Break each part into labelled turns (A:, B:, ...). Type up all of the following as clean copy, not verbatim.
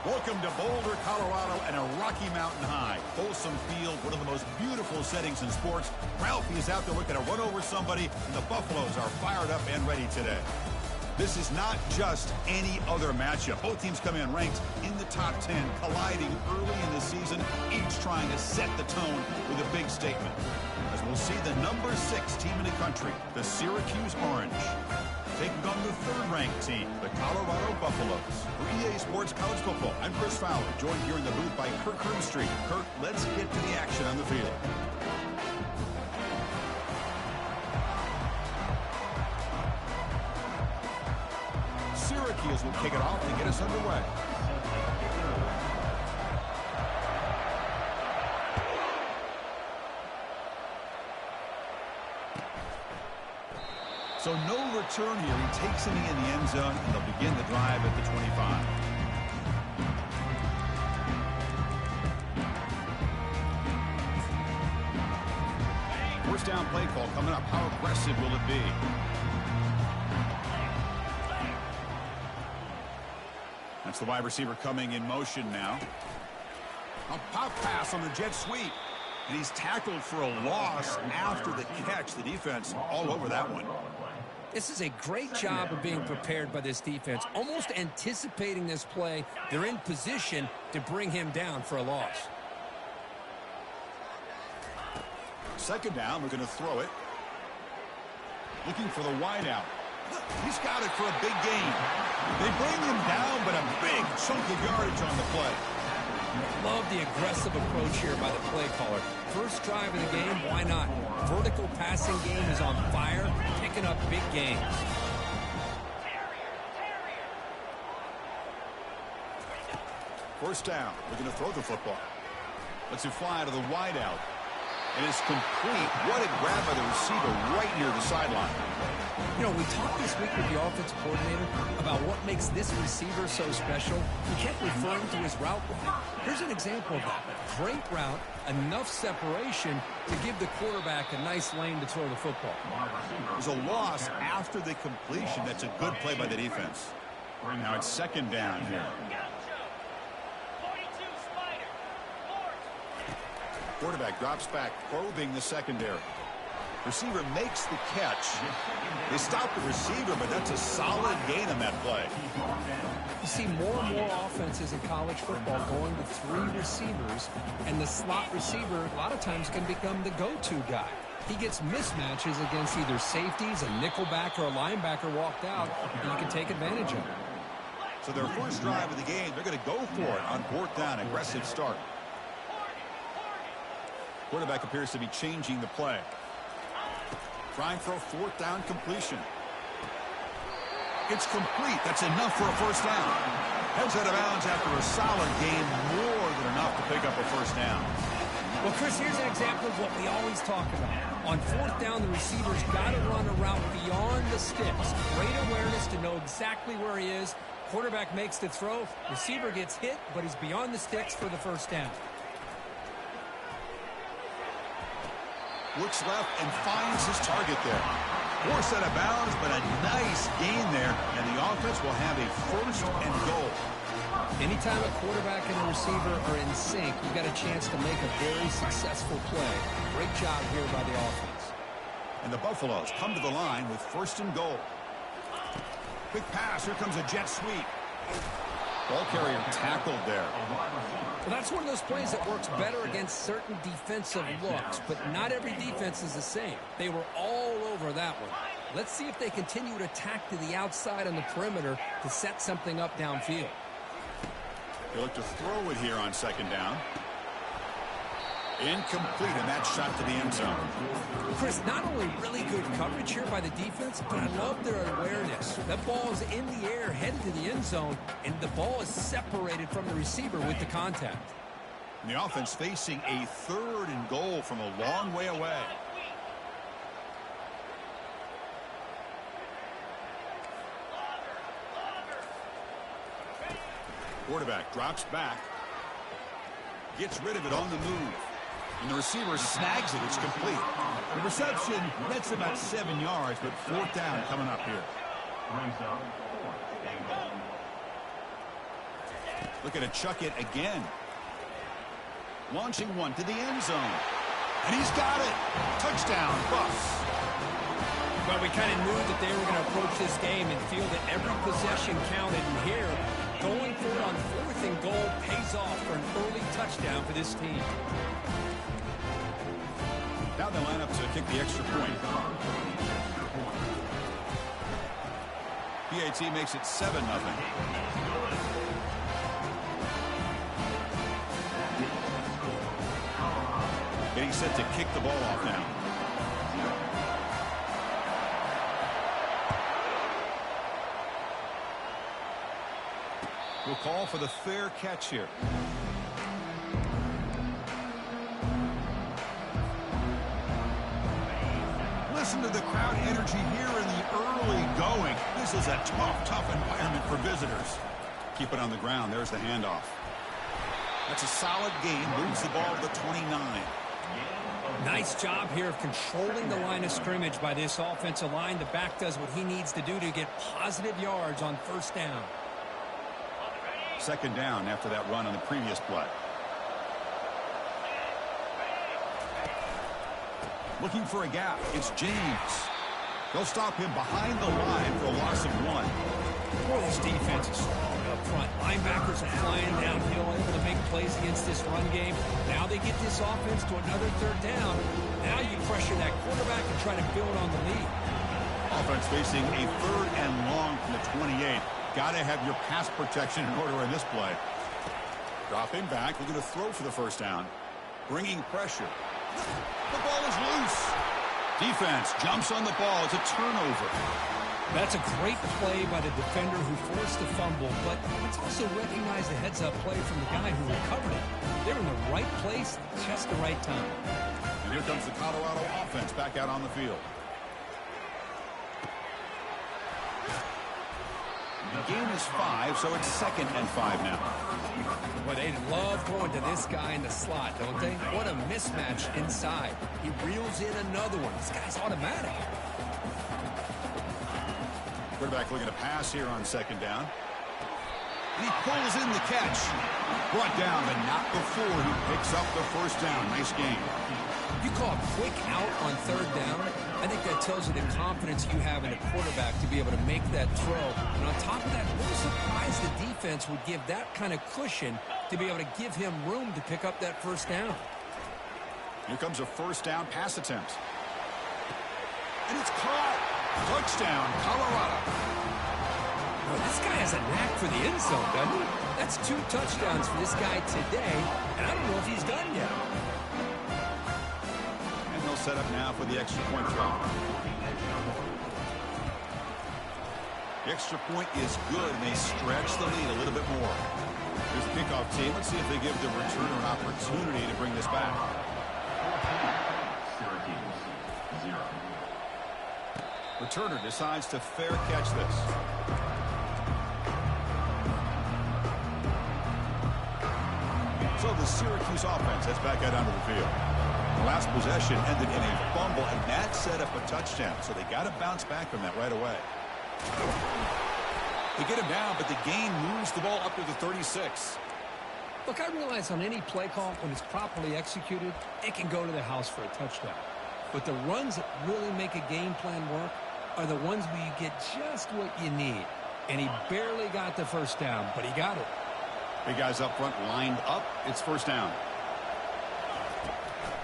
A: Welcome to Boulder, Colorado, and a Rocky Mountain high. Folsom Field, one of the most beautiful settings in sports. Ralphie is out there looking to run over somebody, and the Buffaloes are fired up and ready today. This is not just any other matchup. Both teams come in ranked in the top 10, colliding early in the season, each trying to set the tone with a big statement. As we'll see the number 6 team in the country, the Syracuse Orange, taking on the third-ranked team, the Colorado Buffaloes. For EA Sports College Football, I'm Chris Fowler, joined here in the booth by Kirk Street. Kirk, let's get to the action on the field. Syracuse will kick it off to get us underway. So no return here. He takes it in the end zone, and they'll begin the drive at the 25. First down play call coming up. How aggressive will it be? That's the wide receiver coming in motion now. A pop pass on the jet sweep. And he's tackled for a loss after the catch. The defense all over that one.
B: This is a great job of being prepared by this defense, almost anticipating this play. They're in position to bring him down for a loss.
A: Second down, we're going to throw it. Looking for the wideout. He's got it for a big gain. They bring him down, but a big chunk of yardage on the play.
B: Love the aggressive approach here by the play caller. First drive of the game, why not? Vertical passing game is on fire, picking up big gains.
A: First down, we're going to throw the football. Lets it fly to the wideout. And it's complete. What a grab by the receiver right near the sideline.
B: You know, we talked this week with the offensive coordinator about what makes this receiver so special. We kept referring to his route running. Here's an example of that. Great route, enough separation to give the quarterback a nice lane to throw the football.
A: There's a loss after the completion. That's a good play by the defense. Now it's second down here. Quarterback drops back, probing the secondary. Receiver makes the catch. They stop the receiver, but that's a solid gain on that play.
B: You see more and more offenses in college football going to 3 receivers, and the slot receiver a lot of times can become the go-to guy. He gets mismatches against either safeties, a nickelback, or a linebacker walked out, and you can take advantage of it.
A: So their first drive of the game, they're going to go for it on 4th down. Aggressive start. Quarterback appears to be changing the play. Trying for a 4th down completion. It's complete. That's enough for a first down. Heads out of bounds after a solid game, more than enough to pick up a first down.
B: Well, Chris, here's an example of what we always talk about. On 4th down, the receiver's got to run a route beyond the sticks. Great awareness to know exactly where he is. Quarterback makes the throw. Receiver gets hit, but he's beyond the sticks for the first down.
A: Looks left and finds his target there. Forced out of bounds, but a nice gain there, and the offense will have a first and goal.
B: Anytime a quarterback and a receiver are in sync, you got a chance to make a very successful play. Great job here by the offense.
A: And the Buffaloes come to the line with first and goal. Quick pass. Here comes a jet sweep. Ball carrier tackled there.
B: Well, that's one of those plays that works better against certain defensive looks, but not every defense is the same. They were all over that one. Let's see if they continue to attack to the outside on the perimeter to set something up downfield.
A: They look to throw it here on second down. Incomplete, and that shot to the end zone.
B: Chris, not only really good coverage here by the defense, but I love their awareness. That ball is in the air, headed to the end zone, and the ball is separated from the receiver with the contact.
A: And the offense facing a 3rd and goal from a long way away. Quarterback drops back. Gets rid of it on the move. And the receiver snags it. It's complete. The reception nets about 7 yards, but 4th down coming up here. Looking to chuck it again. Launching one to the end zone. And he's got it. Touchdown, Buffs.
B: Well, we kind of knew that they were going to approach this game and feel that every possession counted. And here, going for it on 4th and goal pays off for an early touchdown for this team.
A: Now they line up to kick the extra point. PAT makes it 7-0. Getting set to kick the ball off now. We'll call for the fair catch here. Listen to the crowd energy here in the early going. This is a tough environment for visitors. Keep it on the ground. There's the handoff. That's a solid gain. Moves the ball to the 29.
B: Nice job here of controlling the line of scrimmage by this offensive line. The back does what he needs to do to get positive yards on 1st down.
A: 2nd down after that run on the previous play. Looking for a gap. It's James. They'll stop him behind the line for a loss of 1.
B: Boy, this defense is strong up front. Linebackers are flying downhill, able to make plays against this run game. Now they get this offense to another 3rd down. Now you pressure that quarterback and try to build on the lead.
A: Offense facing a 3rd and long from the 28. Got to have your pass protection in order in this play. Dropping back. We're going to throw for the 1st down. Bringing pressure. The ball is loose. Defense jumps on the ball. It's a turnover.
B: That's a great play by the defender who forced the fumble, but let's also recognize the heads-up play from the guy who recovered it. They're in the right place, just the right time.
A: And here comes the Colorado offense back out on the field. The gain is 5, so it's 2nd and 5 now.
B: Well, they love going to this guy in the slot, don't they? What a mismatch inside. He reels in another one. This guy's automatic.
A: Quarterback looking to pass here on 2nd down. And he pulls in the catch. Brought down, but not before he picks up the 1st down. Nice game.
B: You call a quick out on 3rd down. I think that tells you the confidence you have in a quarterback to be able to make that throw. And on top of that, a little surprised the defense would give that kind of cushion to be able to give him room to pick up that 1st down.
A: Here comes a 1st down pass attempt. And it's caught. Touchdown, Colorado.
B: Well, this guy has a knack for the end zone, doesn't he? That's 2 touchdowns for this guy today, and I don't know if he's done yet.
A: And they'll set up now for the extra point throw. The extra point is good, and they stretch the lead a little bit more. Here's the kickoff team. Let's see if they give the returner an opportunity to bring this back. Returner decides to fair catch this. So the Syracuse offense heads back out onto the field. The last possession ended in a fumble, and that set up a touchdown. So they got to bounce back from that right away. They get him down, but the gain moves the ball up to the 36.
B: Look, I realize on any play call, when it's properly executed, it can go to the house for a touchdown. But the runs that really make a game plan work are the ones where you get just what you need. And he barely got the 1st down, but he got it.
A: Big guys up front lined up. It's 1st down.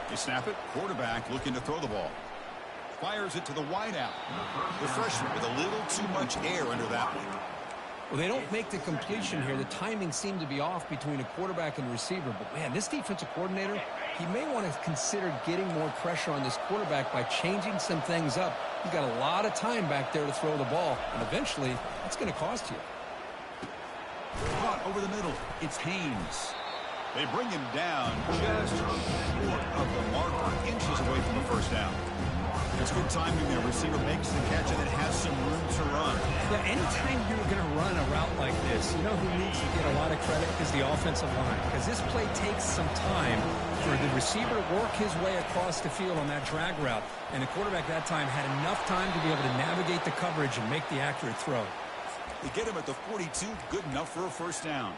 A: They snap it. Quarterback looking to throw the ball. Fires it to the wideout. The freshman with a little too much air under that one.
B: Well, they don't make the completion here. The timing seemed to be off between a quarterback and receiver. But, man, this defensive coordinator, he may want to consider getting more pressure on this quarterback by changing some things up. He's got a lot of time back there to throw the ball, and eventually that's going to cost you.
A: Caught over the middle. It's Haynes. They bring him down just short of the marker, inches away from the 1st down. It's good timing there. Receiver makes the catch and it has some room to run.
B: Yeah, anytime you're going to run a route like this, you know who needs to get a lot of credit is the offensive line. Because this play takes some time for the receiver to work his way across the field on that drag route. And the quarterback that time had enough time to be able to navigate the coverage and make the accurate throw.
A: They get him at the 42, good enough for a 1st down.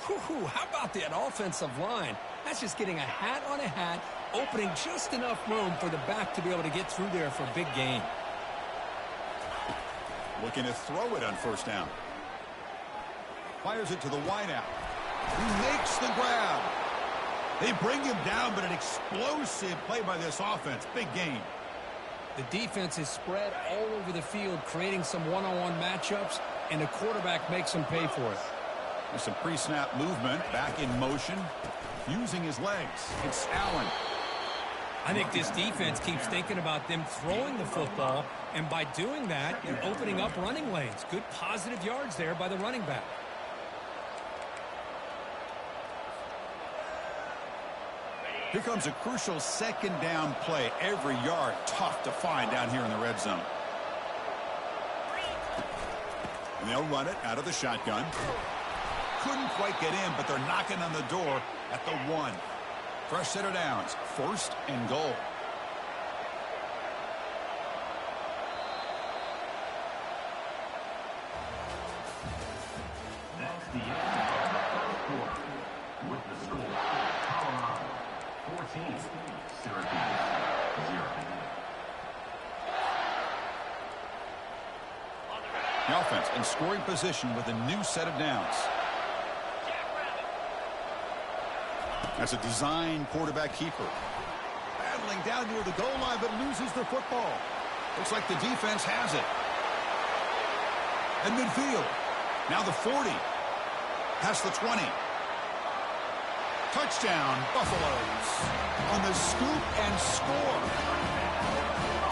B: Whew, how about that offensive line? That's just getting a hat on a hat, opening just enough room for the back to be able to get through there for a big gain.
A: Looking to throw it on first down. Fires it to the wideout. He makes the grab. They bring him down, but an explosive play by this offense. Big gain.
B: The defense is spread all over the field, creating some one-on-one matchups, and the quarterback makes them pay for it.
A: There's some pre-snap movement, back in motion, using his legs. It's Allen.
B: I think this defense keeps thinking about them throwing the football, and by doing that, you're opening up running lanes. Good positive yards there by the running back.
A: Here comes a crucial second down play. Every yard tough to find down here in the red zone. And they'll run it out of the shotgun. Couldn't quite get in, but they're knocking on the door at the 1. Fresh set of downs. First and goal.
C: That's the end of the first quarter. With the score, Colorado 14, Syracuse 0.
A: The offense in scoring position with a new set of downs. That's a design quarterback keeper. Battling down near the goal line, but loses the football. Looks like the defense has it. At midfield. Now the 40. Past the 20. Touchdown, Buffaloes. On the scoop and score.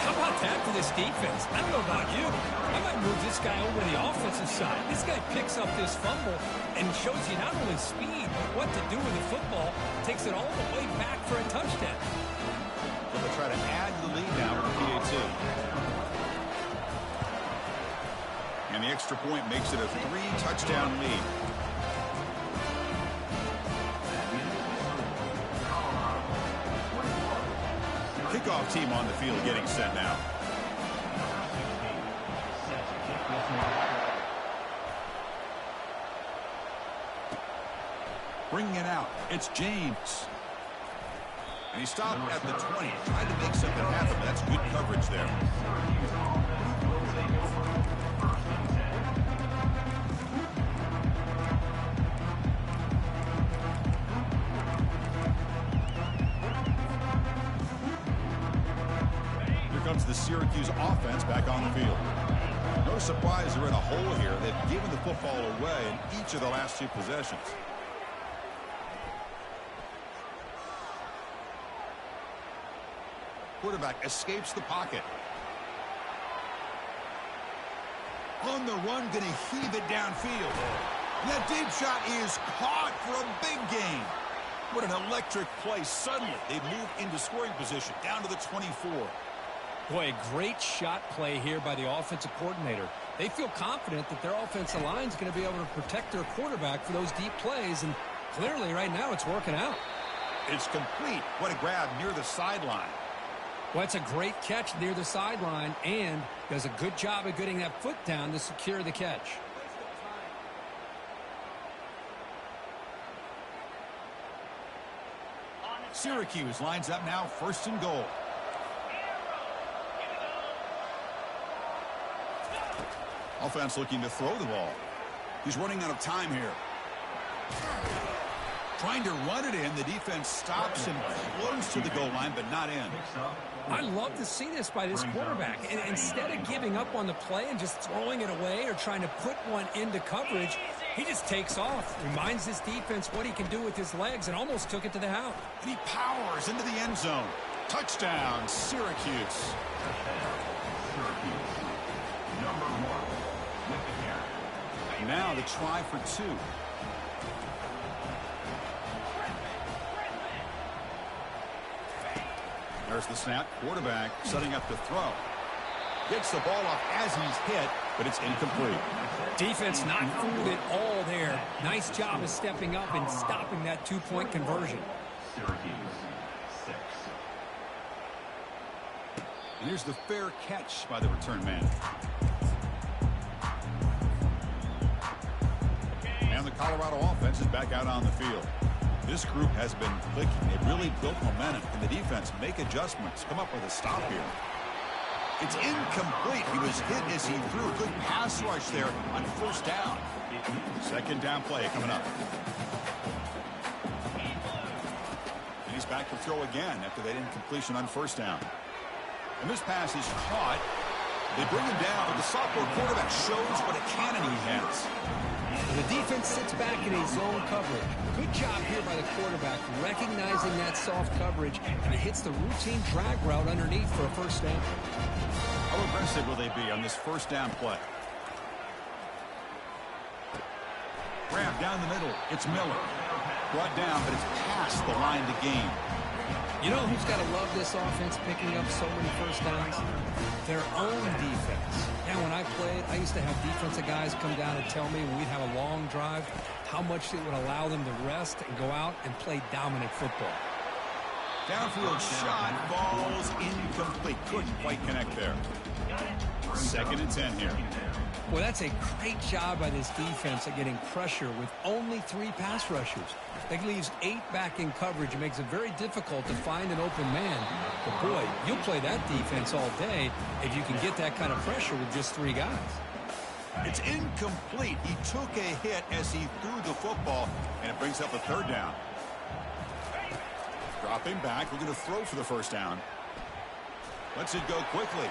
B: How about that for this defense? I don't know about you. I might move this guy over to the offensive side. This guy picks up this fumble and shows you not only speed, but what to do with the football. Takes it all the way back for a touchdown.
A: So they'll try to add to the lead now with the PAT. And the extra point makes it a 3-touchdown lead. Kickoff team on the field getting set now. Bringing it out. It's James. And he stopped at the 20. Tried to make something happen, but that's good coverage there. Comes the Syracuse offense back on the field. No surprise they're in a hole here. They've given the football away in each of the last 2 possessions. Quarterback escapes the pocket. On the run, going to heave it downfield. That deep shot is caught for a big gain. What an electric play. Suddenly, they move into scoring position down to the 24.
B: Boy, a great shot play here by the offensive coordinator. They feel confident that their offensive line is going to be able to protect their quarterback for those deep plays, and clearly right now it's working out.
A: It's complete. What a grab near the sideline.
B: Well, it's a great catch near the sideline, and does a good job of getting that foot down to secure the catch.
A: Syracuse lines up now, first and goal. Offense looking to throw the ball. He's running out of time here. Trying to run it in. The defense stops him close to the goal line, but not in.
B: I love to see this by this quarterback. And instead of giving up on the play and just throwing it away or trying to put one into coverage, he just takes off, reminds this defense what he can do with his legs, and almost took it to the house.
A: And he powers into the end zone. Touchdown, Syracuse.
C: Number 1.
A: Now the try for 2. There's the snap. Quarterback setting up to throw. Gets the ball off as he's hit, but it's incomplete.
B: Defense not fooled at all there. Nice job of stepping up and stopping that 2-point conversion.
C: Syracuse 6.
A: And here's the fair catch by the return man. And the Colorado offense is back out on the field. This group has been clicking. They've really built momentum. Can the defense make adjustments? Come up with a stop here. It's incomplete. He was hit as he threw a good pass rush there on first down. Second down play coming up. And he's back to throw again after that incompletion on first down. And this pass is caught. They bring him down, but the sophomore quarterback shows what a cannon he has.
B: And the defense sits back in a zone coverage. Good job here by the quarterback, recognizing that soft coverage, and he hits the routine drag route underneath for a first down.
A: How aggressive will they be on this first down play? Grab down the middle. It's Miller. Brought down, but it's past the line to gain.
B: You know who's got to love this offense picking up so many first downs? Their own defense. Now, when I played, I used to have defensive guys come down and tell me when we'd have a long drive how much it would allow them to rest and go out and play dominant football.
A: Downfield shot falls incomplete. Couldn't quite connect there. 2nd and 10 here.
B: Well, that's a great job by this defense at getting pressure with only 3 pass rushers. That leaves 8 back in coverage. It makes it very difficult to find an open man. But, boy, you'll play that defense all day if you can get that kind of pressure with just 3 guys.
A: It's incomplete. He took a hit as he threw the football, and it brings up a 3rd down. Dropping back, looking to throw for the first down. Lets it go quickly.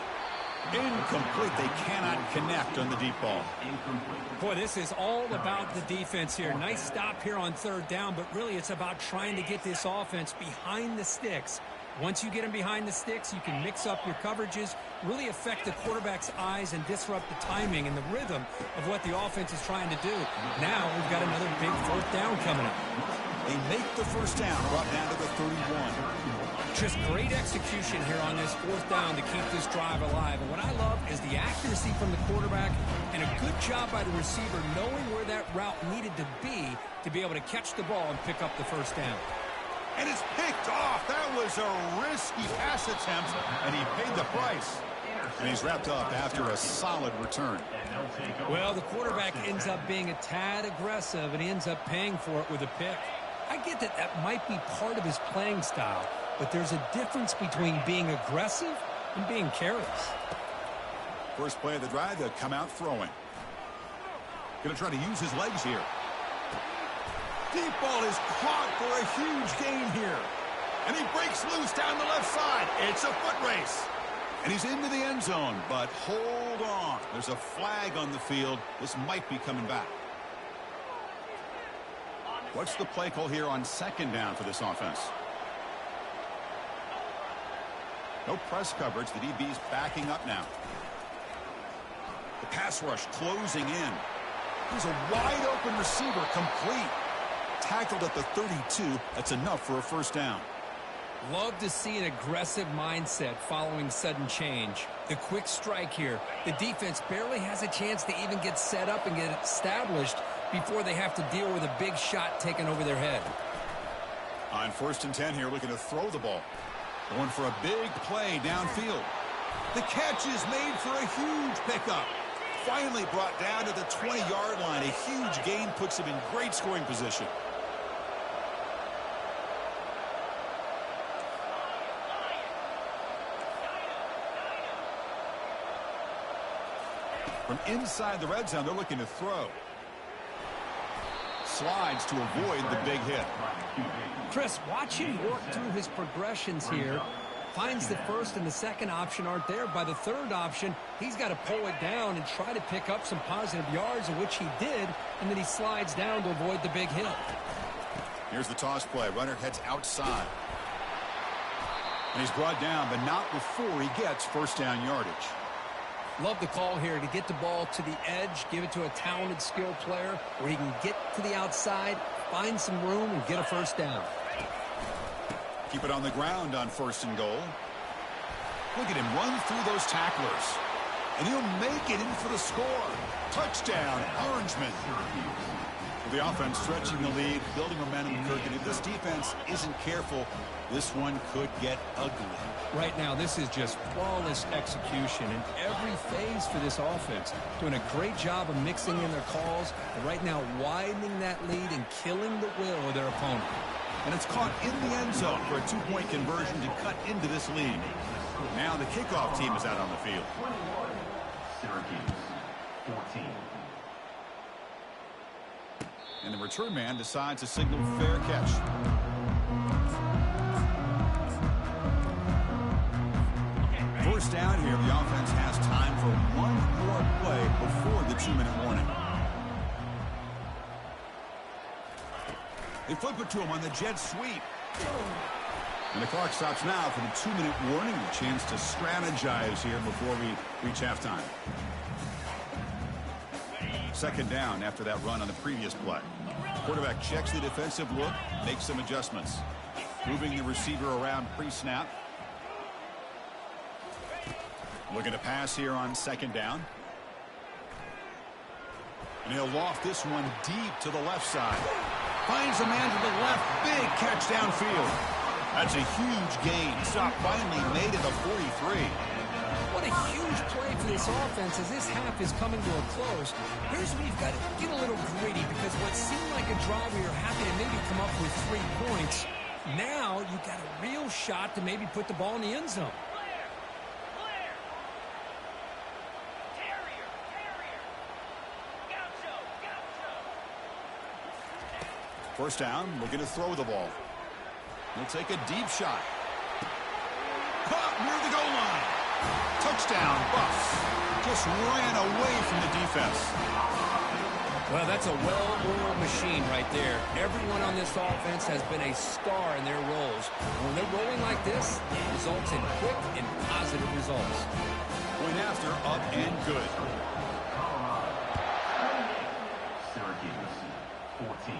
A: Incomplete. They cannot connect on the deep ball.
B: Boy, this is all about the defense here. Nice stop here on 3rd down, but really it's about trying to get this offense behind the sticks. Once you get them behind the sticks, you can mix up your coverages, really affect the quarterback's eyes and disrupt the timing and the rhythm of what the offense is trying to do. Now we've got another big 4th down coming up.
A: They make the first down, brought down to the 31.
B: Just great execution here on this 4th down to keep this drive alive. And what I love is the accuracy from the quarterback and a good job by the receiver knowing where that route needed to be able to catch the ball and pick up the first down.
A: And it's picked off. That was a risky pass attempt, and he paid the price. And he's wrapped up after a solid return.
B: Well, the quarterback ends up being a tad aggressive, and he ends up paying for it with a pick. I get that that might be part of his playing style, but there's a difference between being aggressive and being careless.
A: First play of the drive, they'll come out throwing. Going to try to use his legs here. Deep ball is caught for a huge gain here. And he breaks loose down the left side. It's a foot race. And he's into the end zone, but hold on. There's a flag on the field. This might be coming back. What's the play call here on 2nd down for this offense? No press coverage. The DB's backing up now. The pass rush closing in. There's a wide open receiver complete. Tackled at the 32. That's enough for a first down.
B: Love to see an aggressive mindset following sudden change. The quick strike here. The defense barely has a chance to even get set up and get established before they have to deal with a big shot taken over their head.
A: On 1st and 10 here, looking to throw the ball. Going for a big play downfield. The catch is made for a huge pickup. Finally brought down to the 20-yard line. A huge gain puts him in great scoring position. From inside the red zone, they're looking to throw. Slides to avoid the big hit.
B: Chris, watch him work through his progressions here. Finds the first and the second option aren't there. By the 3rd option, he's got to pull it down and try to pick up some positive yards, of which he did, and then he slides down to avoid the big hit.
A: Here's the toss play. Runner heads outside. And he's brought down, but not before he gets first down yardage.
B: Love the call here to get the ball to the edge, give it to a talented, skilled player where he can get to the outside, find some room, and get a first down.
A: Keep it on the ground on 1st and goal. Look at him run through those tacklers. And he'll make it in for the score. Touchdown, Orangemen. The offense stretching the lead, building momentum. And if this defense isn't careful, this one could get ugly.
B: Right now, this is just flawless execution in every phase for this offense. Doing a great job of mixing in their calls, and right now widening that lead and killing the will of their opponent.
A: And it's caught in the end zone for a two-point conversion to cut into this lead. Now the kickoff team is out on the field.
C: 21, Syracuse, 14.
A: And the return man decides to signal fair catch. First down here, the offense has time for one more play before the 2-minute warning. They flip it to him on the jet sweep. And the clock stops now for the 2-minute warning. A chance to strategize here before we reach halftime. Second down after that run on the previous play. Quarterback checks the defensive look, makes some adjustments. Moving the receiver around pre-snap. Looking to pass here on second down. And he'll loft this one deep to the left side. Finds a man to the left. Big catch downfield. That's a huge gain. Stop finally made at the 43.
B: What a huge play for this offense as this half is coming to a close. Here's where you've got to get a little gritty, because what seemed like a drive where you're happy to maybe come up with 3 points, now you've got a real shot to maybe put the ball in the end zone.
A: First down, looking to throw the ball. He'll take a deep shot. Caught near the goal line. Touchdown, Buffs. Just ran away from the defense.
B: Well, that's a well-oiled machine right there. Everyone on this offense has been a star in their roles. When they're rolling like this, it results in quick and positive results.
A: Point after, up and good.
C: Syracuse, 14.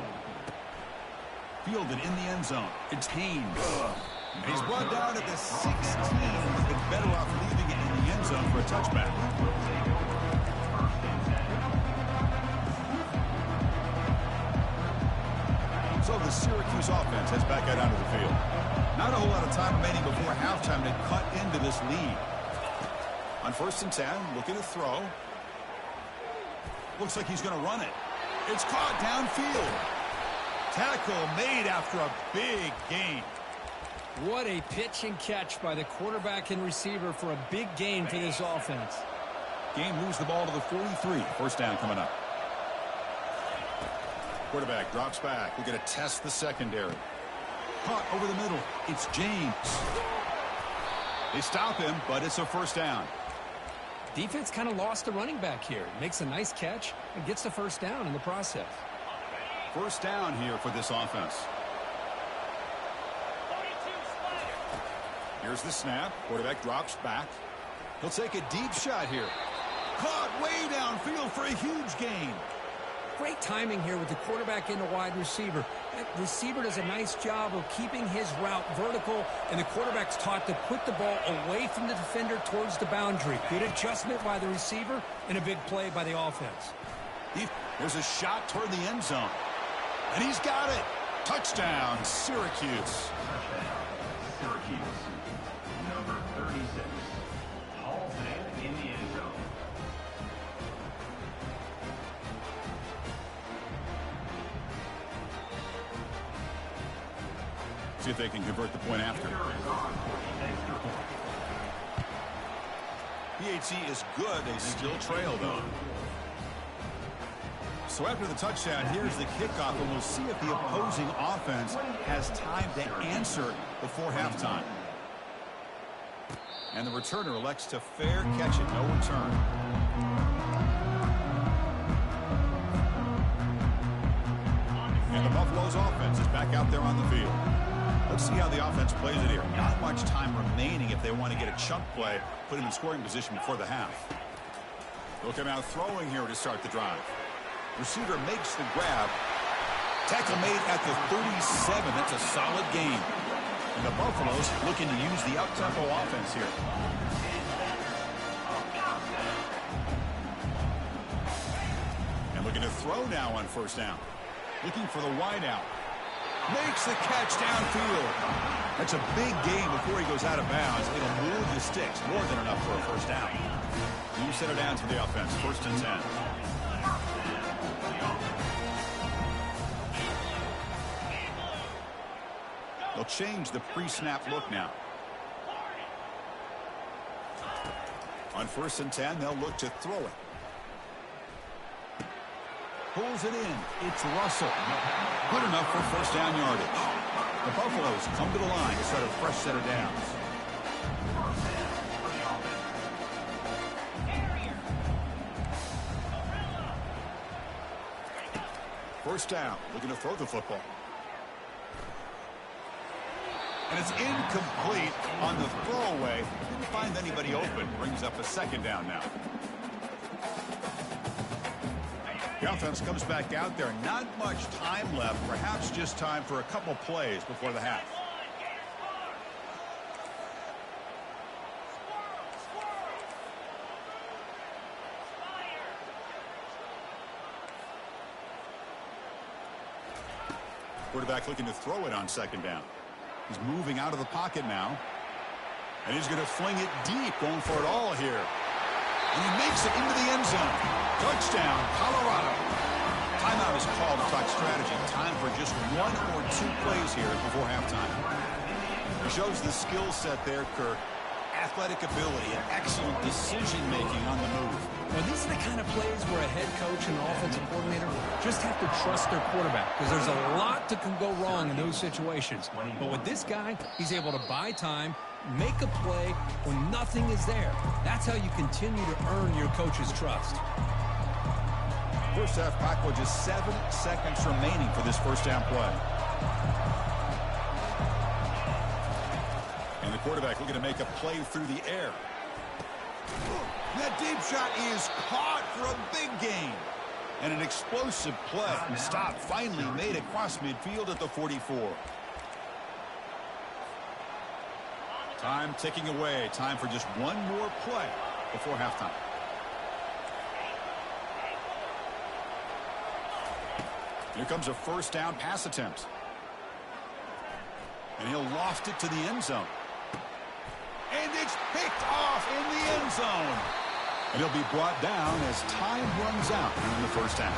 A: Fielded in the end zone. It's Haynes. He's brought down at the 16. He's been better off leaving it in the end zone for a touchback. So the Syracuse offense heads back out onto the field. Not a whole lot of time remaining before halftime to cut into this lead. On 1st and 10, looking to throw. Looks like he's going to run it. It's caught downfield. Tackle made after a big gain.
B: What a pitch and catch by the quarterback and receiver for a big gain for this offense.
A: Game moves the ball to the 43. First down coming up. Quarterback drops back. We're going to test the secondary. Caught over the middle. It's James. They stop him, but it's a first down.
B: Defense kind of lost the running back here. Makes a nice catch and gets the first down in the process.
A: First down here for this offense. Here's the snap. Quarterback drops back. He'll take a deep shot here. Caught way downfield for a huge gain.
B: Great timing here with the quarterback and the wide receiver. That receiver does a nice job of keeping his route vertical, and the quarterback's taught to put the ball away from the defender towards the boundary. Good adjustment by the receiver and a big play by the offense.
A: There's a shot toward the end zone. And he's got it. Touchdown, Syracuse.
C: Syracuse, number 36. Hauls it in the end zone.
A: See if they can convert the point after. PAT is good. They still trail, though. So after the touchdown, here's the kickoff, and we'll see if the opposing offense has time to answer before halftime. And the returner elects to fair catch it, no return. And the Buffalo's offense is back out there on the field. Let's see how the offense plays it here. Not much time remaining if they want to get a chunk play, put him in scoring position before the half. Look at him out throwing here to start the drive. Receiver makes the grab. Tackle made at the 37. That's a solid gain. And the Buffaloes looking to use the up-tempo offense here. And looking to throw now on first down. Looking for the wide out. Makes the catch downfield. That's a big gain before he goes out of bounds. It'll move the sticks. More than enough for a first down. New set of downs for the offense. 1st and 10. They'll change the pre-snap look now. On 1st and 10, they'll look to throw it. Pulls it in. It's Russell. Good enough for first down yardage. The Buffaloes come to the line to start a fresh set of downs. First down, looking to throw the football. And it's incomplete on the throwaway. Didn't find anybody open. Brings up a 2nd down now. The offense comes back out there. Not much time left. Perhaps just time for a couple plays before the half. Quarterback looking to throw it on 2nd down. He's moving out of the pocket now. And he's going to fling it deep, going for it all here. And he makes it into the end zone. Touchdown, Colorado. Timeout is called to talk strategy. Time for just 1 or 2 plays here before halftime. He shows the skill set there, Kirk. Athletic ability and excellent decision-making on the move.
B: Well, these are the kind of plays where a head coach and an offensive coordinator just have to trust their quarterback because there's a lot that can go wrong in those situations. But with this guy, he's able to buy time, make a play when nothing is there. That's how you continue to earn your coach's trust.
A: First half clock with just 7 seconds remaining for this first down play. And the quarterback looking to make a play through the air. That deep shot is caught for a big gain. And an explosive play. Stop finally made across midfield at the 44. Time ticking away. Time for just 1 more play before halftime. Here comes a first down pass attempt. And he'll loft it to the end zone. And it's picked off in the end zone. And he'll be brought down as time runs out in the first half.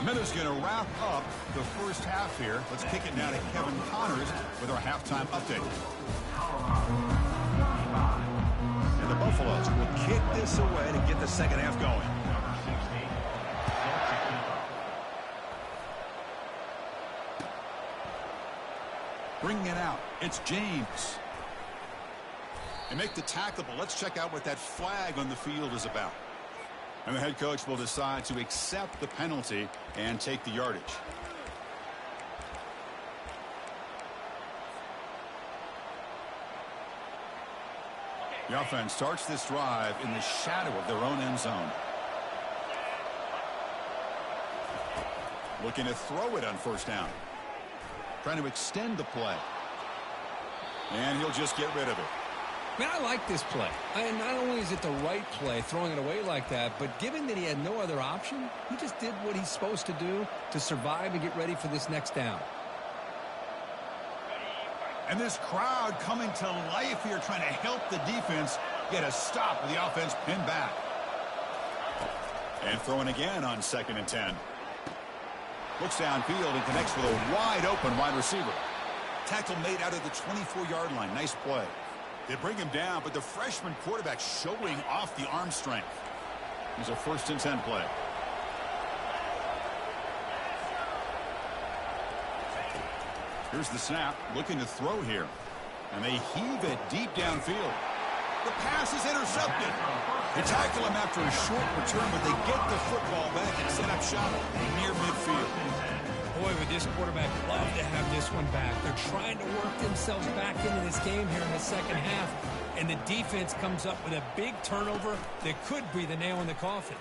A: Minute's going to wrap up the first half here. Let's kick it now to Kevin Connors with our halftime update. And the Buffaloes will kick this away to get the second half going. Bringing it out, it's James. They make the tackle, but let's check out what that flag on the field is about. And the head coach will decide to accept the penalty and take the yardage. The offense starts this drive in the shadow of their own end zone. Looking to throw it on first down. Trying to extend the play. And he'll just get rid of it.
B: Man, I like this play. And not only is it the right play, throwing it away like that, but given that he had no other option, he just did what he's supposed to do to survive and get ready for this next down.
A: And this crowd coming to life here, trying to help the defense get a stop with the offense pinned back. And throwing again on 2nd and 10. Looks downfield and connects with a wide open wide receiver. Tackle made out of the 24-yard line. Nice play. They bring him down, but the freshman quarterback showing off the arm strength. Here's a 1st and 10 play. Here's the snap, looking to throw here. And they heave it deep downfield. The pass is intercepted. They tackle him after a short return, but they get the football back and set up shop near midfield.
B: Boy, would this quarterback love to have this one back. They're trying to work themselves back into this game here in the second half. And the defense comes up with a big turnover that could be the nail in the coffin.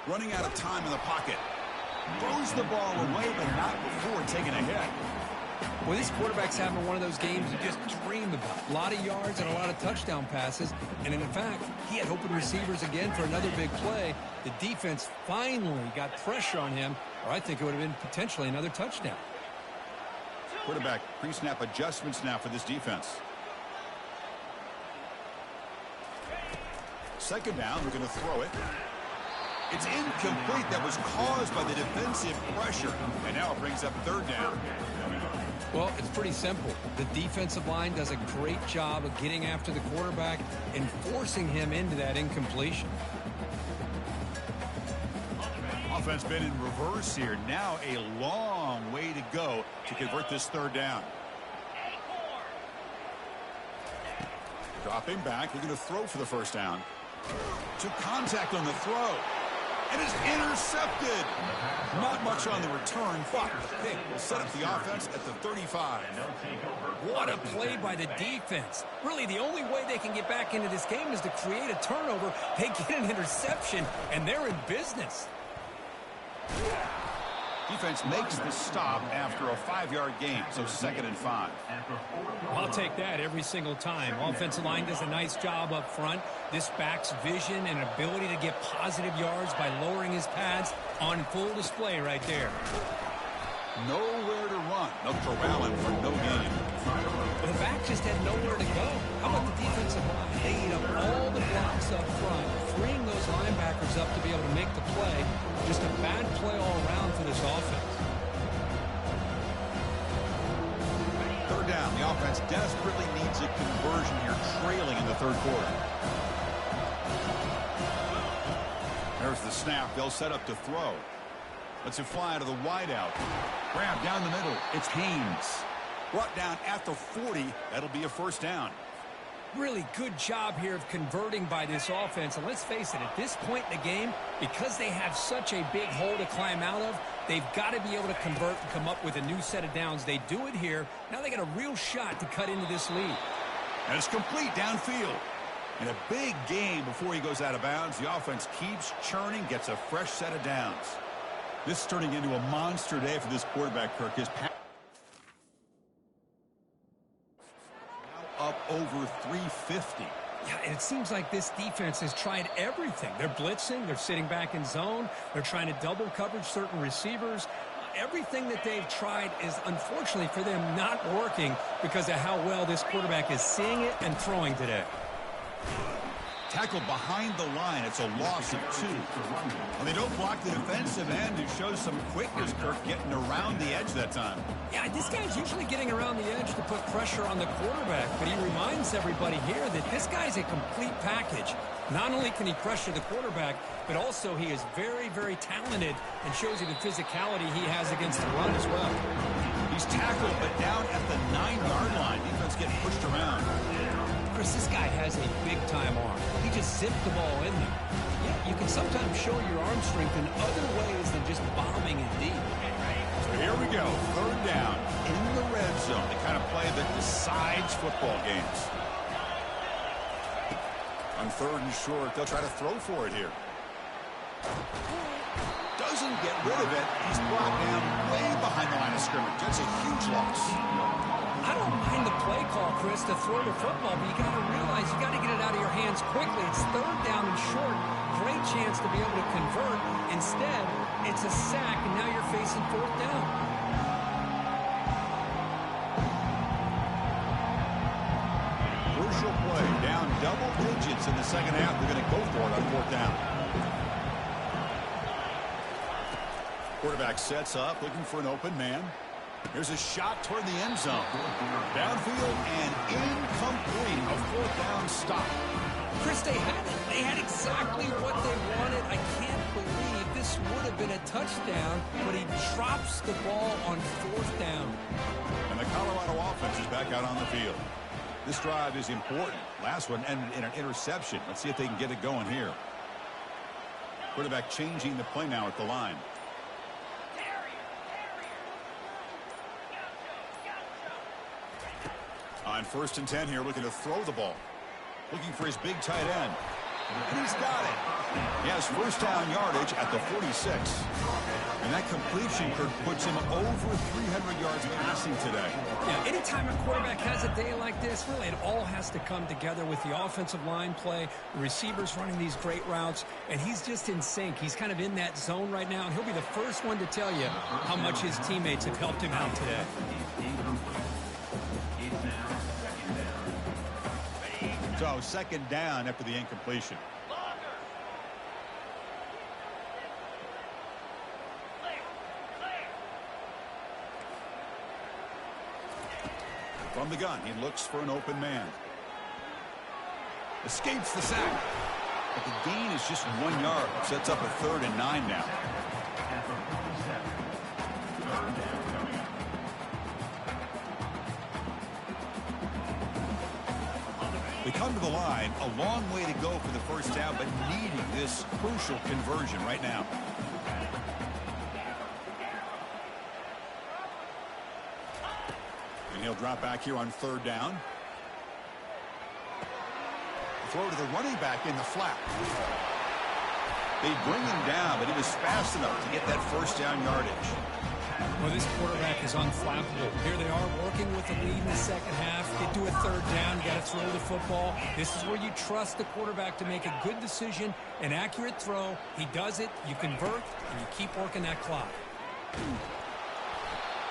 A: Running out of time in the pocket. Throws the ball away, but not before taking a hit.
B: Well, this quarterback's having one of those games you just dream about. A lot of yards and a lot of touchdown passes. And in fact, he had open receivers again for another big play. The defense finally got pressure on him, or I think it would have been potentially another touchdown.
A: Quarterback pre-snap adjustments now for this defense. Second down, we're going to throw it. It's incomplete. That was caused by the defensive pressure. And now it brings up third down.
B: Well, it's pretty simple. The defensive line does a great job of getting after the quarterback and forcing him into that incompletion.
A: Offense been in reverse here. Now a long way to go to convert this third down. Dropping back. We're going to throw for the first down. Took contact on the throw. And it's intercepted. Not much on the return, but the pick will set up the offense at the 35.
B: What a play by the defense. Really, the only way they can get back into this game is to create a turnover. They get an interception, and they're in business.
A: Defense makes the stop after a 5-yard gain, so 2nd and 5.
B: I'll take that every single time. Offensive line does a nice job up front. This back's vision and ability to get positive yards by lowering his pads on full display right there.
A: Nowhere to run. They'll corral him for no gain.
B: The back just had nowhere to go. How about the defensive line? They eat up all the blocks up front, freeing those linebackers up to be able to make the play. Just a bad play all around for this offense.
A: Third down. The offense desperately needs a conversion here, trailing in the third quarter. There's the snap. They'll set up to throw. Let's it fly to the wideout. Grab down the middle. It's Haynes. Brought down at the 40. That'll be a first down.
B: Really good job here of converting by this offense. And let's face it, at this point in the game, because they have such a big hole to climb out of, they've got to be able to convert and come up with a new set of downs. They do it here. Now they got a real shot to cut into this lead.
A: And it's complete downfield. In a big game before he goes out of bounds, the offense keeps churning, gets a fresh set of downs. This is turning into a monster day for this quarterback, Kirk. His pass now up over 350.
B: Yeah, and it seems like this defense has tried everything. They're blitzing. They're sitting back in zone. They're trying to double coverage certain receivers. Everything that they've tried is, unfortunately for them, not working because of how well this quarterback is seeing it and throwing today.
A: Tackled behind the line. It's a loss of 2. And they don't block the defensive end, who shows some quickness, Kirk, getting around the edge that time.
B: Yeah, this guy's usually getting around the edge to put pressure on the quarterback, but he reminds everybody here that this guy's a complete package. Not only can he pressure the quarterback, but also he is very, very talented and shows you the physicality he has against the run as well.
A: He's tackled, but down at the 9-yard line. Defense getting pushed around.
B: Chris, this guy has a big-time arm. He just zipped the ball in there. Yeah, you can sometimes show your arm strength in other ways than just bombing it deep.
A: So here we go. Third down in the red zone. The kind of play that decides football games. On 3rd and short, they'll try to throw for it here. Doesn't get rid of it. He's brought down way behind the line of scrimmage. That's a huge loss.
B: I don't mind the play call, Chris, to throw the football, but you got to realize you got to get it out of your hands quickly. It's 3rd down and short. Great chance to be able to convert. Instead, it's a sack, and now you're facing 4th down.
A: Crucial play. Down double digits in the second half. They're going to go for it on 4th down. Quarterback sets up, looking for an open man. Here's a shot toward the end zone. Downfield and incomplete. A 4th down stop.
B: Chris, they had it. They had exactly what they wanted. I can't believe this would have been a touchdown, but he drops the ball on 4th down.
A: And the Colorado offense is back out on the field. This drive is important. Last one ended in an interception. Let's see if they can get it going here. Quarterback changing the play now at the line. On 1st and 10 here, looking to throw the ball. Looking for his big tight end. And he's got it. He has first down yardage at the 46. And that completion puts him over 300 yards passing today.
B: Yeah, anytime a quarterback has a day like this, really it all has to come together with the offensive line play, the receivers running these great routes, and he's just in sync. He's kind of in that zone right now, and he'll be the first one to tell you how much his teammates have helped him out today.
A: So second down after the incompletion. From the gun, he looks for an open man. Escapes the sack. But the gain is just 1 yard. Sets up a 3rd and 9 now. They come to the line, a long way to go for the first down, but needing this crucial conversion right now. And he'll drop back here on 3rd down. Throw to the running back in the flat. They bring him down, but he was fast enough to get that first down yardage.
B: Well, this quarterback is unflappable. Here they are working with the lead in the second half. Get to a 3rd down. You got to throw the football. This is where you trust the quarterback to make a good decision, an accurate throw. He does it. You convert, and you keep working that clock.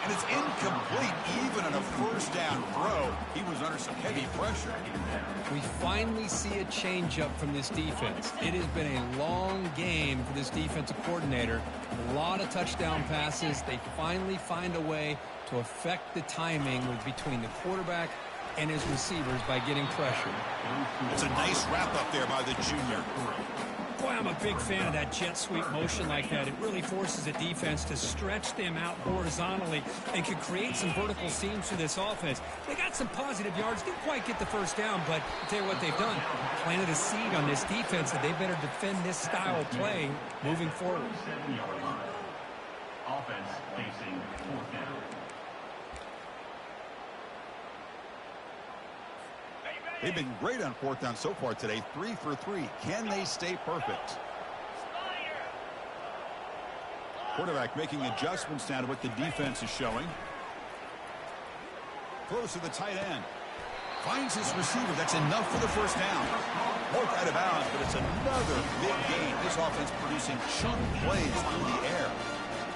A: And it's incomplete even on a first down throw. He was under some heavy pressure.
B: We finally see a changeup from this defense. It has been a long game for this defensive coordinator. A lot of touchdown passes. They finally find a way to affect the timing between the quarterback and his receivers by getting pressure.
A: It's a nice wrap up there by the junior.
B: Boy, I'm a big fan of that jet sweep motion like that. It really forces a defense to stretch them out horizontally and can create some vertical seams for this offense. They got some positive yards. Didn't quite get the first down, but I'll tell you what they've done. Planted a seed on this defense that they better defend this style of play moving forward.
C: Offense facing 4th down.
A: They've been great on 4th down so far today. 3 for 3. Can they stay perfect? Quarterback making adjustments now to what the defense is showing. Throws to the tight end. Finds his receiver. That's enough for the first down. Both out of bounds, but it's another big gain. This offense producing chunk plays through the air.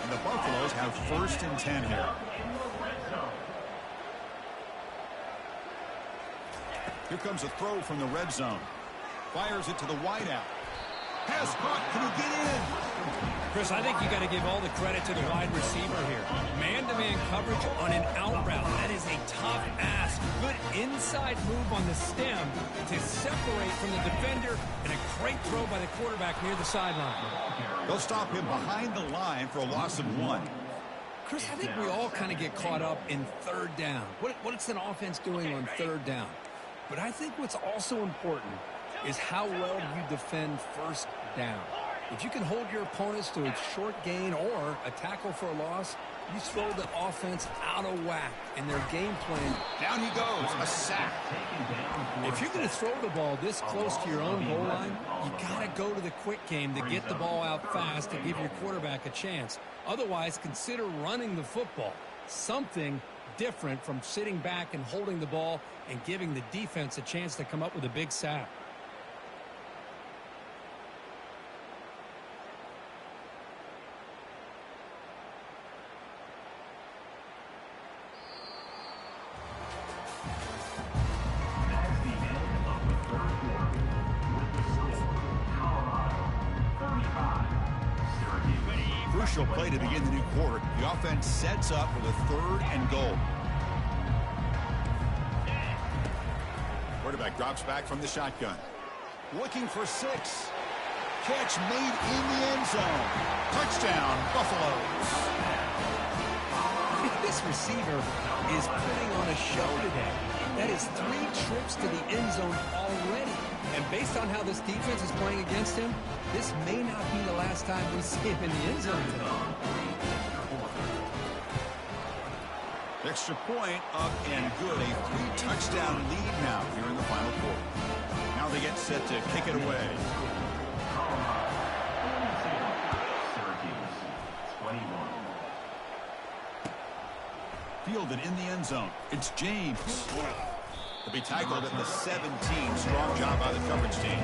A: And the Buffaloes have 1st and 10 here. Here comes a throw from the red zone. Fires it to the wideout. Pass caught. Can he get in?
B: Chris, I think you got to give all the credit to the wide receiver here. Man-to-man coverage on an out route. That is a tough ask. Good inside move on the stem to separate from the defender, and a great throw by the quarterback near the sideline.
A: They'll stop him behind the line for a loss of 1.
B: Chris, I think we all kind of get caught up in 3rd down. What's an offense doing on 3rd down? But I think what's also important is how well you defend 1st down. If you can hold your opponents to a short gain or a tackle for a loss, you throw the offense out of whack in their game plan.
A: Down he goes, a sack.
B: If you're going to throw the ball this close to your own goal line, you got to go to the quick game to get the ball out fast to give your quarterback a chance. Otherwise, consider running the football. Something different from sitting back and holding the ball and giving the defense a chance to come up with a big sack.
C: That's the end of the 3rd quarter. With the score, Colorado 35, Syracuse.
A: Crucial play to begin the new quarter. The offense sets up with a 3rd and goal. Quarterback drops back from the shotgun. Looking for 6. Catch made in the end zone. Touchdown, Buffaloes.
B: This receiver is putting on a show today. That is 3 trips to the end zone already. And based on how this defense is playing against him, this may not be the last time we see him in the end zone today.
A: Extra point up and good. A 3-touchdown lead now here in the final quarter. Now they get set to kick it away.
C: Syracuse 21.
A: Fielded in the end zone. It's James. To be tackled at the 17. Strong job by the coverage team.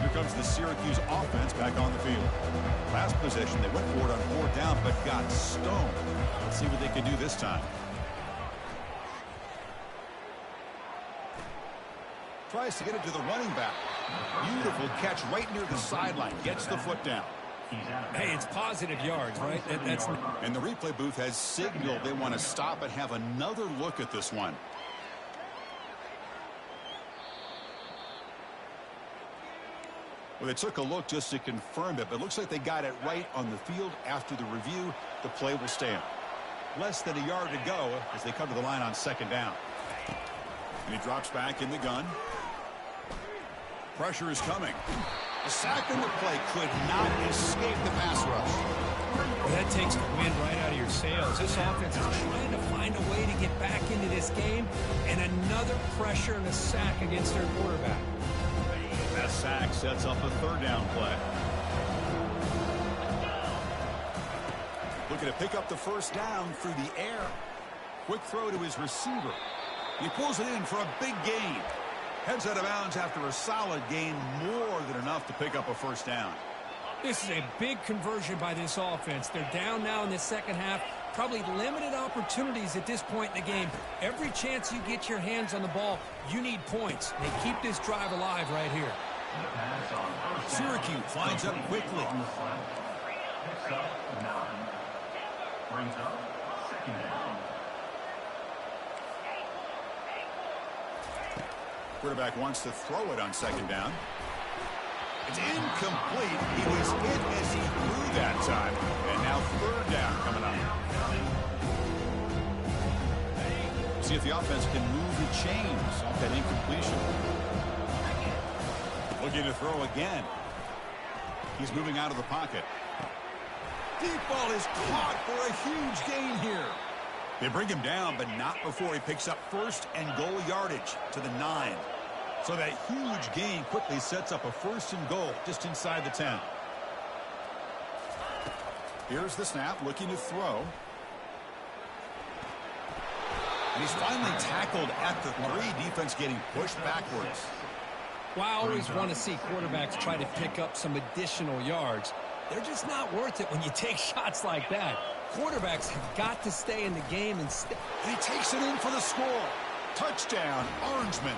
A: Here comes the Syracuse offense back on the field. Last possession, they went for it on 4th down, but got stoned. Let's see what they can do this time. Tries to get it to the running back. Beautiful catch right near the sideline. Gets the foot down.
B: Hey, it's positive yards, right?
A: And the replay booth has signaled they want to stop and have another look at this one. Well, they took a look just to confirm it, but it looks like they got it right on the field. After the review, the play will stand. Less than a yard to go as they come to the line on 2nd down. And he drops back in the gun. Pressure is coming. The sack in the play could not escape the pass rush.
B: Well, that takes the wind right out of your sails. This offense is trying to find a way to get back into this game, and another pressure and a sack against their quarterback.
A: That sack sets up a 3rd down play. Looking to pick up the 1st down through the air. Quick throw to his receiver. He pulls it in for a big gain. Heads out of bounds after a solid gain, more than enough to pick up a 1st down.
B: This is a big conversion by this offense. They're down now in the second half. Probably limited opportunities at this point in the game. Every chance you get your hands on the ball, you need points. They keep this drive alive right here.
A: Syracuse lines up quickly.
C: Brings up 2nd down.
A: Quarterback wants to throw it on 2nd down. It's incomplete. He was hit as he threw that time. And now 3rd down coming up. See if the offense can move the chains off that incompletion. Looking to throw again. He's moving out of the pocket. Deep ball is caught for a huge gain here. They bring him down, but not before he picks up 1st and goal yardage to the 9. So that huge gain quickly sets up a 1st and goal just inside the 10. Here's the snap, looking to throw. And he's finally tackled at the 3. Defense getting pushed backwards.
B: Well, I always want to see quarterbacks try to pick up some additional yards. They're just not worth it when you take shots like that. Quarterbacks have got to stay in the game and
A: he takes it in for the score. Touchdown, Orangeman.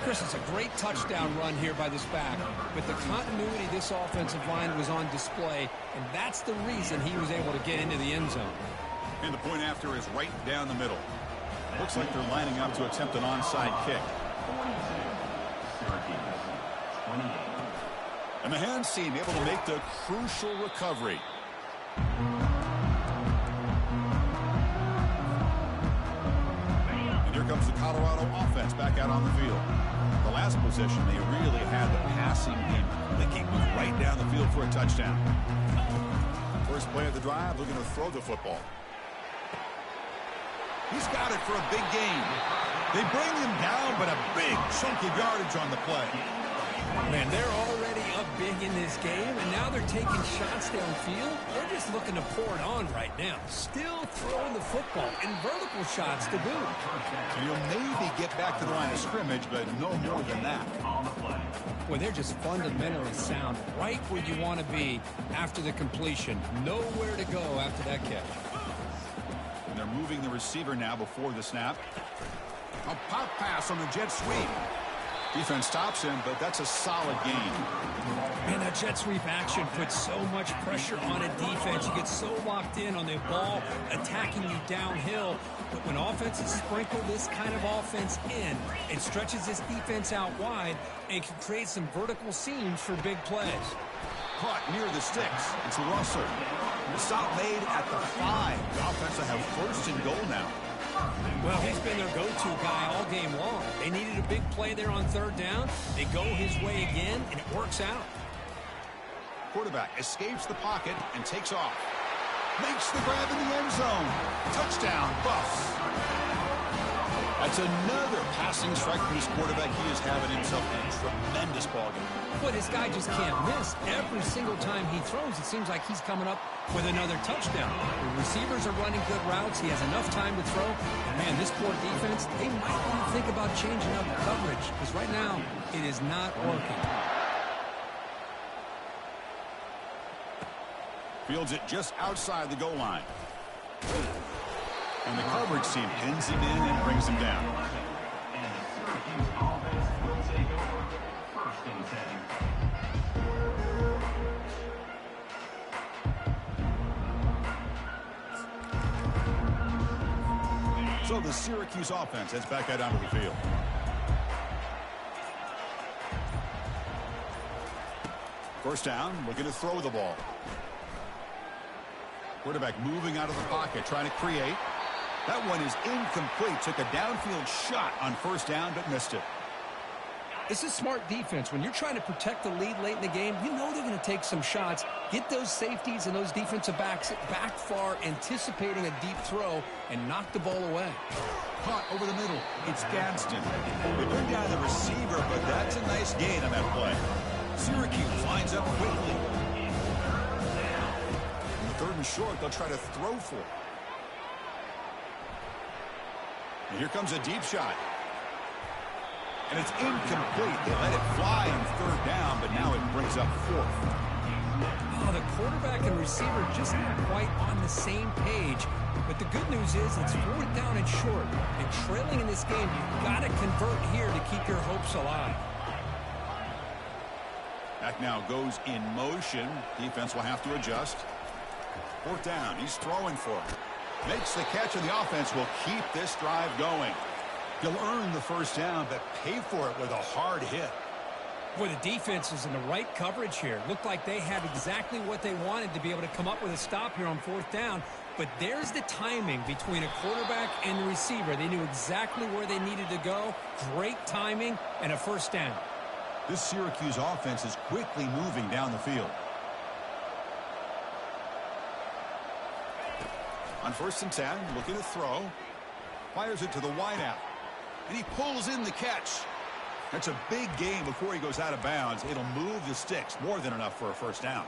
B: Chris, it's a great touchdown run here by this back, but the continuity of this offensive line was on display, and that's the reason he was able to get into the end zone.
A: And the point after is right down the middle. Looks like they're lining up to attempt an onside kick. And the hands team able to make the crucial recovery. And here comes the Colorado offense back out on the field. The last possession, they really had the passing game clicking right down the field for a touchdown. First play of the drive, looking to throw the football. He's got it for a big gain. They bring him down, but a big chunk of yardage on the play.
B: Man, they're already up big in this game, and now they're taking shots downfield. They're just looking to pour it on right now. Still throwing the football and vertical shots to boot.
A: So you'll maybe get back to the line of scrimmage, but no more than that.
B: Well, they're just fundamentally sound, right where you want to be after the completion. Nowhere to go after that catch.
A: And they're moving the receiver now before the snap. A pop pass on the jet sweep. Defense stops him, but that's a solid gain.
B: And that jet sweep action puts so much pressure on a defense. You get so locked in on the ball attacking you downhill. But when offenses sprinkle this kind of offense in, it stretches this defense out wide and can create some vertical seams for big plays.
A: Caught near the sticks. It's Russell. The stop made at the 5. The offense will have 1st and goal now.
B: Well, he's been their go-to guy all game long. They needed a big play there on 3rd down. They go his way again, and it works out.
A: Quarterback escapes the pocket and takes off. Makes the grab in the end zone. Touchdown, Buffs. That's another passing strike from his quarterback. He is having himself a tremendous ballgame.
B: Boy, this guy just can't miss. Every single time he throws, it seems like he's coming up with another touchdown. The receivers are running good routes. He has enough time to throw. And, man, this poor defense, they might want to think about changing up the coverage because right now it is not working.
A: Fields it just outside the goal line. And the coverage team pins him in and brings him down.
C: And the Syracuse offense will take over. First and 10.
A: So the Syracuse offense heads back out onto the field. First down, looking to throw the ball. Quarterback moving out of the pocket, trying to create. That one is incomplete. Took a downfield shot on first down, but missed it.
B: This is smart defense. When you're trying to protect the lead late in the game, you know they're going to take some shots, get those safeties and those defensive backs back far, anticipating a deep throw, and knock the ball away.
A: Caught over the middle. It's Gadsden. They bring down the receiver, but that's a nice gain on that play. Syracuse lines up quickly. On the third and short, they'll try to throw for it. And here comes a deep shot. And it's incomplete. They let it fly on third down, but now it brings up fourth.
B: Oh, the quarterback and receiver just not quite on the same page. But the good news is it's fourth down and short. And trailing in this game, you've got to convert here to keep your hopes alive.
A: Back now goes in motion. Defense will have to adjust. Fourth down. He's throwing for it. Makes the catch, and the offense will keep this drive going. He'll earn the first down, but pay for it with a hard hit.
B: Boy, the defense is in the right coverage here. Looked like they had exactly what they wanted to be able to come up with a stop here on fourth down. But there's the timing between a quarterback and the receiver. They knew exactly where they needed to go. Great timing and a first down.
A: This Syracuse offense is quickly moving down the field. On first and 10, looking to throw. Fires it to the wideout. And he pulls in the catch. That's a big gain before he goes out of bounds. It'll move the sticks. More than enough for a first down.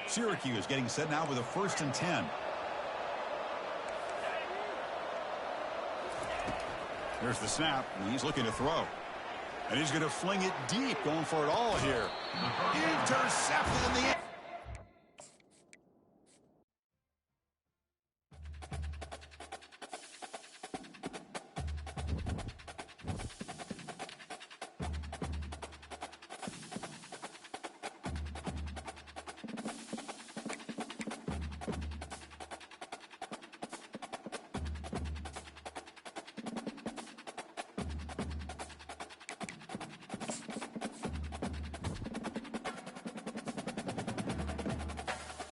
A: Syracuse getting set now with a first and 10. There's the snap. And he's looking to throw. And he's going to fling it deep, going for it all here. Intercepted in the end.